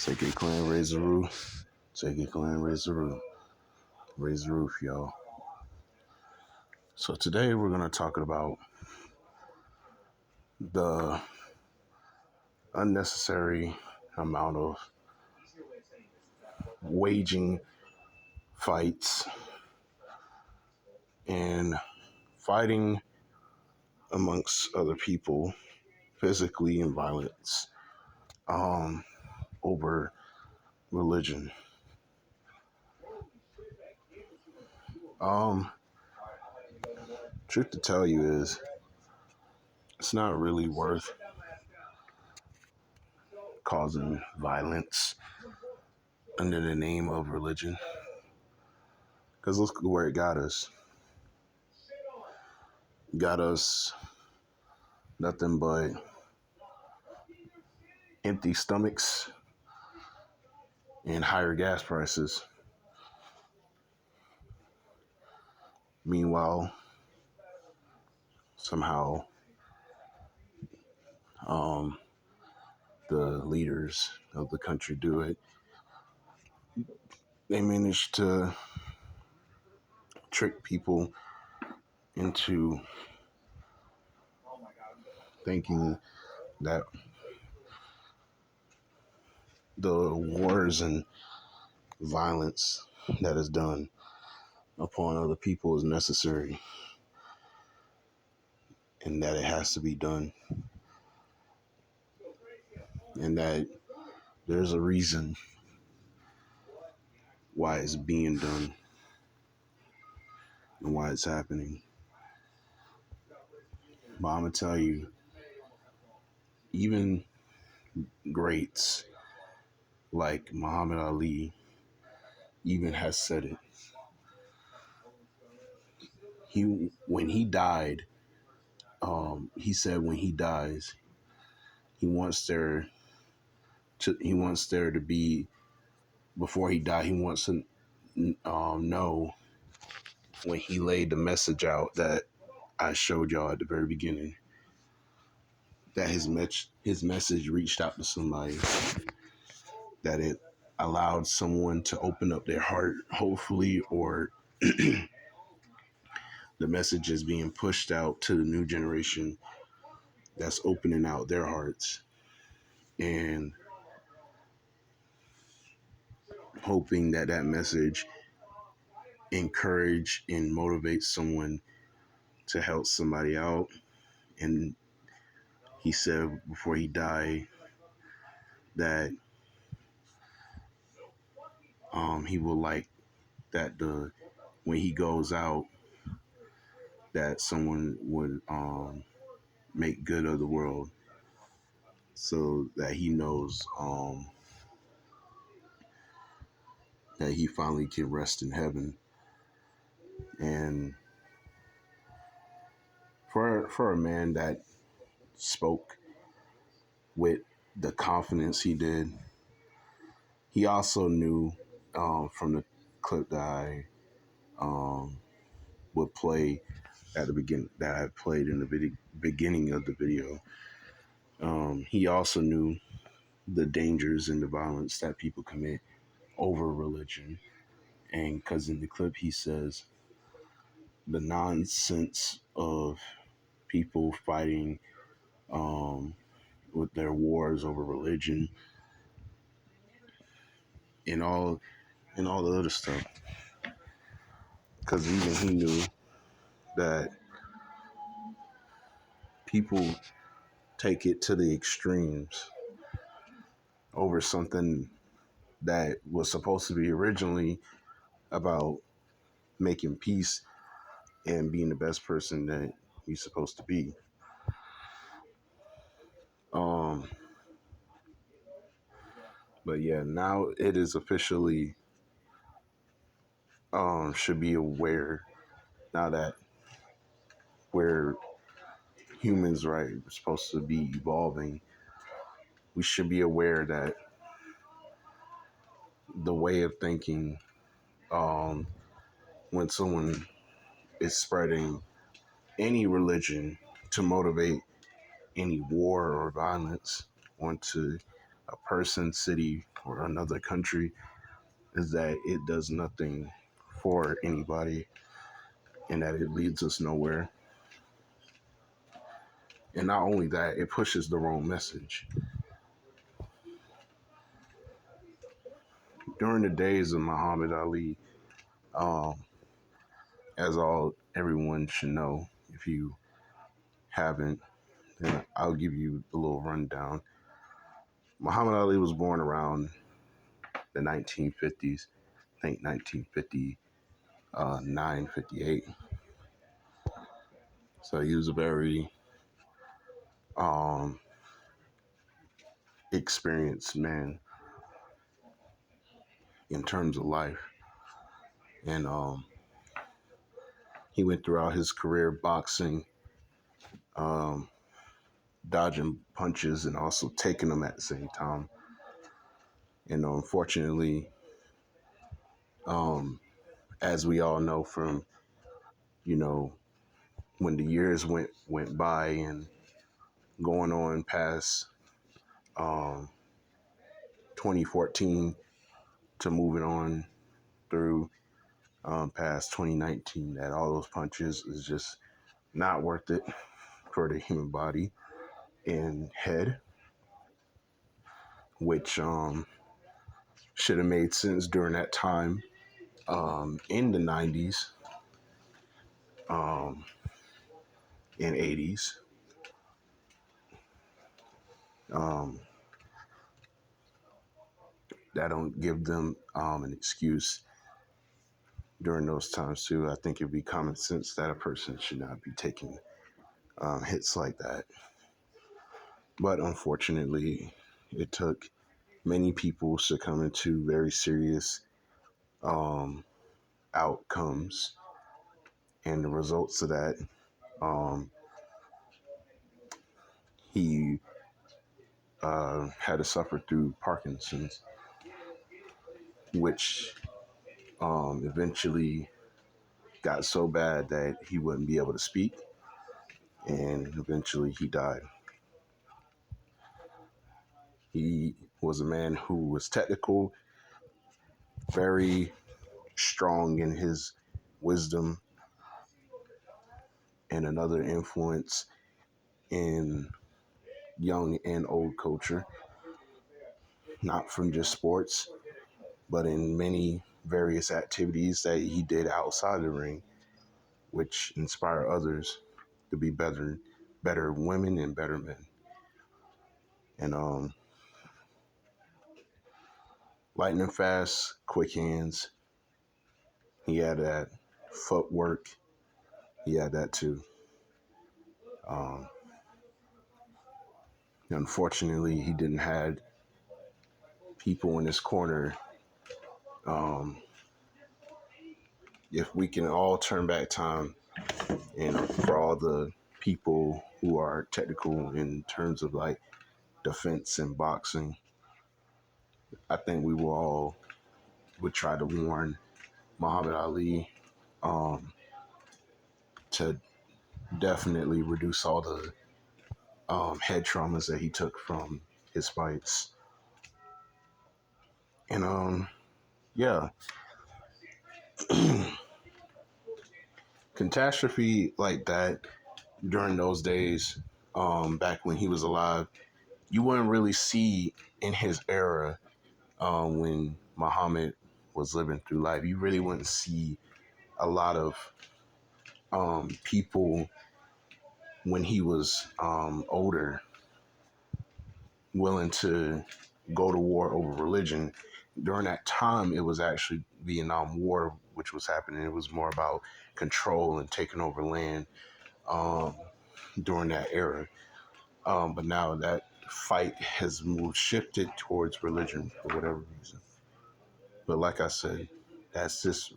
Take it clan, raise the roof. Take it clan, raise the roof. Raise the roof, y'all. So today we're going to talk about the unnecessary amount of waging fights and fighting amongst other people, physically and violence, over religion. Um, Truth to tell you is, it's not really worth causing violence under the name of religion. Because look where it got us. Got us nothing but empty stomachs and higher gas prices. Meanwhile, somehow, the leaders of the country do it. They manage to trick people into thinking that the wars and violence that is done upon other people is necessary and that it has to be done and that there's a reason why it's being done and why it's happening. But I'm going to tell you, even greats like Muhammad Ali even has said it. When he died, he said when he dies, he wants there to be, before he died, he wants to know when he laid the message out that I showed y'all at the very beginning, that his message reached out to somebody, that it allowed someone to open up their heart, hopefully, or the message is being pushed out to the new generation that's opening out their hearts and hoping that that message encourage and motivate someone to help somebody out. And he said before he died that he would like that when he goes out, that someone would make good of the world, so that he knows that he finally can rest in heaven. And for a man that spoke with the confidence he did, he also knew from the clip that I would play at the beginning, that I played in the beginning of the video. He also knew the dangers and the violence that people commit over religion. And because in the clip he says the nonsense of people fighting with their wars over religion and all the other stuff. Because even he knew that people take it to the extremes over something that was supposed to be originally about making peace and being the best person that you're supposed to be. But yeah, now it is officially should be aware now that where humans, right, are supposed to be evolving. We should be aware that the way of thinking, when someone is spreading any religion to motivate any war or violence onto a a person, city, or another country is that it does nothing for anybody and that it leads us nowhere. And not only that, it pushes the wrong message. During the days of Muhammad Ali, um, as all everyone should know, if you haven't, then I'll give you a little rundown. Muhammad Ali was born around the 1950s, I think 1959, 58. So he was a very um, experienced man in terms of life. And he went throughout his career boxing, um, dodging punches, and also taking them at the same time. And unfortunately, um, as we all know from, you know, when the years went by and going on past um, 2014 to moving on through past 2019, that all those punches is just not worth it for the human body and head, which should have made sense during that time in the 90s um, and 80s. Um, that don't give them an excuse during those times too. I think it'd be common sense that a person should not be taking hits like that. But unfortunately, it took many people succumbing to very serious um, outcomes, and the results of that, um, he had to suffer through Parkinson's, which eventually got so bad that he wouldn't be able to speak, and eventually he died. He was a man who was technical, very strong in his wisdom, and another influence in young and old culture, not from just sports, but in many various activities that he did outside the ring, which inspire others to be better women and better men. And lightning fast, quick hands. He had that footwork. He had that too. Um, Unfortunately, he didn't have people in his corner. Um, if we can all turn back time, and for all the people who are technical in terms of like defense and boxing, I think we will all would try to warn Muhammad Ali um, to definitely reduce all the head traumas that he took from his fights. And yeah, catastrophe like that during those days, back when he was alive, you wouldn't really see in his era when Muhammad was living through life. You really wouldn't see a lot of people when he was older willing to go to war over religion. During that time, it was actually Vietnam War, which was happening. It was more about control and taking over land um, during that era. But now that fight has shifted towards religion for whatever reason. But like I said, that's just